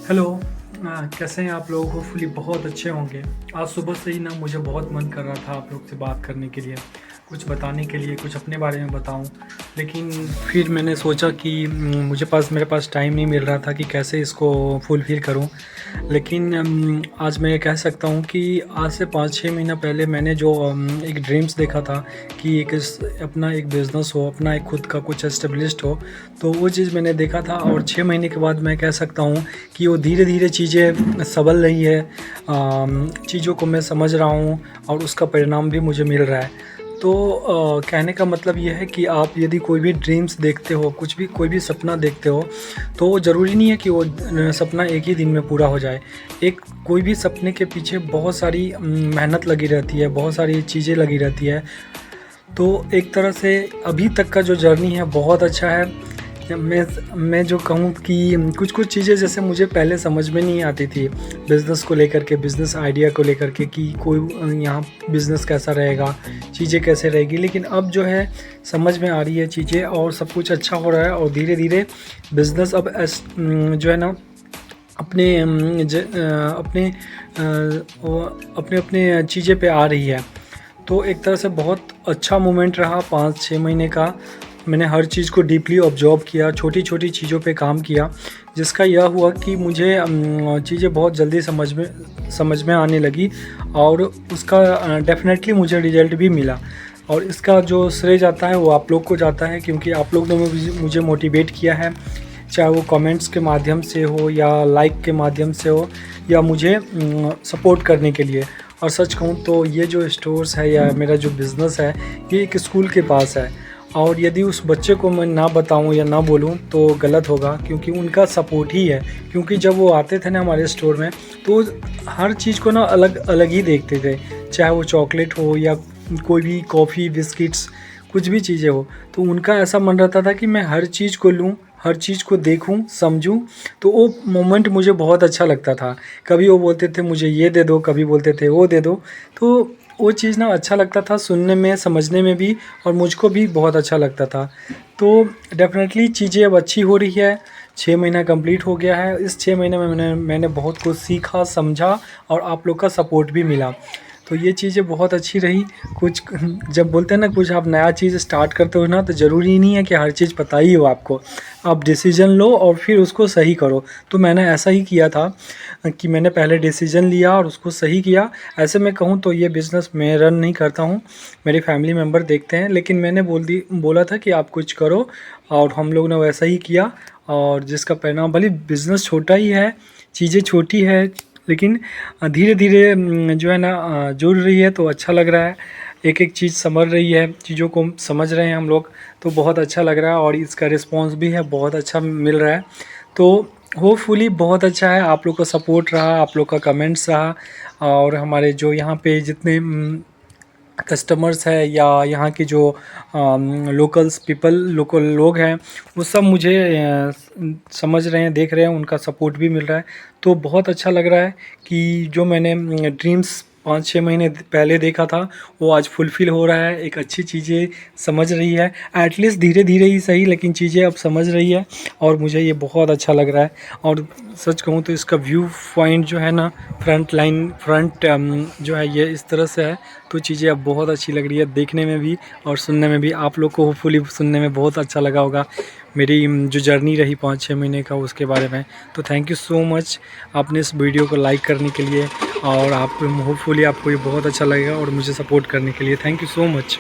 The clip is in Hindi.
हेलो। कैसे हैं आप लोग? होपफुली बहुत अच्छे होंगे। आज सुबह से ही ना मुझे बहुत मन कर रहा था आप लोग से बात करने के लिए, कुछ बताने के लिए, कुछ अपने बारे में बताऊं। लेकिन फिर मैंने सोचा कि मेरे पास टाइम नहीं मिल रहा था कि कैसे इसको फुलफ़िल करूं। लेकिन आज मैं ये कह सकता हूं कि आज से 5-6 महीना पहले मैंने जो एक ड्रीम्स देखा था कि अपना एक बिज़नेस हो, अपना एक खुद का कुछ एस्टेब्लिश्ड हो, तो वो चीज़ मैंने देखा था। और 6 महीने के बाद मैं कह सकता हूँ कि वो धीरे धीरे चीज़ें संभल रही है। चीज़ों को मैं समझ रहा हूँ और उसका परिणाम भी मुझे मिल रहा है। तो कहने का मतलब ये है कि आप यदि कोई भी ड्रीम्स देखते हो, कोई भी सपना देखते हो, तो ज़रूरी नहीं है कि वो सपना एक ही दिन में पूरा हो जाए। कोई भी सपने के पीछे बहुत सारी मेहनत लगी रहती है, बहुत सारी चीज़ें लगी रहती है। तो एक तरह से अभी तक का जो जर्नी है बहुत अच्छा है। मैं जो कहूँ कि कुछ चीज़ें जैसे मुझे पहले समझ में नहीं आती थी बिज़नेस को लेकर के, बिज़नेस आइडिया को लेकर के कि कोई यहाँ बिज़नेस कैसा रहेगा, चीज़ें कैसे रहेगी। लेकिन अब जो है समझ में आ रही है चीज़ें और सब कुछ अच्छा हो रहा है। और धीरे धीरे बिज़नेस अब जो है ना अपने अपने अपने चीज़ें पे आ रही है। तो एक तरह से बहुत अच्छा मोमेंट रहा 5-6 महीने का। मैंने हर चीज़ को डीपली ऑब्जर्व किया, छोटी-छोटी चीज़ों पे काम किया, जिसका यह हुआ कि मुझे चीज़ें बहुत जल्दी समझ में आने लगी और उसका डेफ़िनेटली मुझे रिज़ल्ट भी मिला। और इसका जो श्रेय जाता है वो आप लोग को जाता है, क्योंकि आप लोग ने मुझे मोटिवेट किया है, चाहे वो कमेंट्स के माध्यम से हो या लाइक के माध्यम से हो या मुझे सपोर्ट करने के लिए। और सच कहूँ तो ये जो स्टोर्स है या मेरा जो बिज़नेस है, ये एक स्कूल के पास है। और यदि उस बच्चे को मैं ना बताऊँ या ना बोलूँ तो गलत होगा, क्योंकि उनका सपोर्ट ही है। क्योंकि जब वो आते थे ना हमारे स्टोर में, तो हर चीज़ को ना अलग अलग ही देखते थे, चाहे वो चॉकलेट हो या कोई भी कॉफ़ी, बिस्किट्स, कुछ भी चीज़ें हो। तो उनका ऐसा मन रहता था कि मैं हर चीज़ को लूँ, हर चीज़ को देखूं, समझूं। तो वो मोमेंट मुझे बहुत अच्छा लगता था। कभी वो बोलते थे मुझे ये दे दो, कभी बोलते थे वो दे दो। तो वो चीज़ ना अच्छा लगता था सुनने में, समझने में भी, और मुझको भी बहुत अच्छा लगता था। तो डेफ़िनेटली चीज़ें अब अच्छी हो रही है। 6 महीना कंप्लीट हो गया है। इस 6 महीने में मैंने बहुत कुछ सीखा, समझा और आप लोग का सपोर्ट भी मिला। तो ये चीज़ें बहुत अच्छी रही। कुछ जब बोलते हैं ना कुछ आप नया चीज़ स्टार्ट करते हो ना, तो ज़रूरी नहीं है कि हर चीज़ पता ही हो आपको। आप डिसीज़न लो और फिर उसको सही करो। तो मैंने ऐसा ही किया था कि मैंने पहले डिसीज़न लिया और उसको सही किया। ऐसे मैं कहूँ तो ये बिज़नेस मैं रन नहीं करता हूँ, मेरे फैमिली मेम्बर देखते हैं। लेकिन मैंने बोला था कि आप कुछ करो, और हम लोग ने वैसा ही किया। और जिसका परिणाम, भले बिज़नेस छोटा ही है, चीज़ें छोटी है, लेकिन धीरे धीरे जो है ना जुड़ रही है, तो अच्छा लग रहा है। एक एक चीज़ समझ रही है, चीज़ों को समझ रहे हैं हम लोग, तो बहुत अच्छा लग रहा है। और इसका रिस्पांस भी है बहुत अच्छा मिल रहा है। तो होपफुली बहुत अच्छा है। आप लोग का सपोर्ट रहा, आप लोग का कमेंट्स रहा, और हमारे जो यहाँ पे जितने कस्टमर्स है या यहाँ के जो लोकल लोग हैं, वो सब मुझे समझ रहे हैं, देख रहे हैं, उनका सपोर्ट भी मिल रहा है। तो बहुत अच्छा लग रहा है कि जो मैंने ड्रीम्स 5-6 महीने पहले देखा था, वो आज फुलफ़िल हो रहा है। एक अच्छी चीज़ें समझ रही है, एटलीस्ट धीरे धीरे ही सही, लेकिन चीज़ें अब समझ रही है और मुझे ये बहुत अच्छा लग रहा है। और सच कहूँ तो इसका व्यू पॉइंट जो है ना, फ्रंट जो है ये इस तरह से है। तो चीज़ें अब बहुत अच्छी लग रही है देखने में भी और सुनने में भी। आप लोग को होपफुली सुनने में बहुत अच्छा लगा होगा मेरी जो जर्नी रही 5-6 महीने का, उसके बारे में। तो थैंक यू सो मच आपने इस वीडियो को लाइक करने के लिए, और आप होपफुली आपको ये बहुत अच्छा लगेगा, और मुझे सपोर्ट करने के लिए थैंक यू सो मच।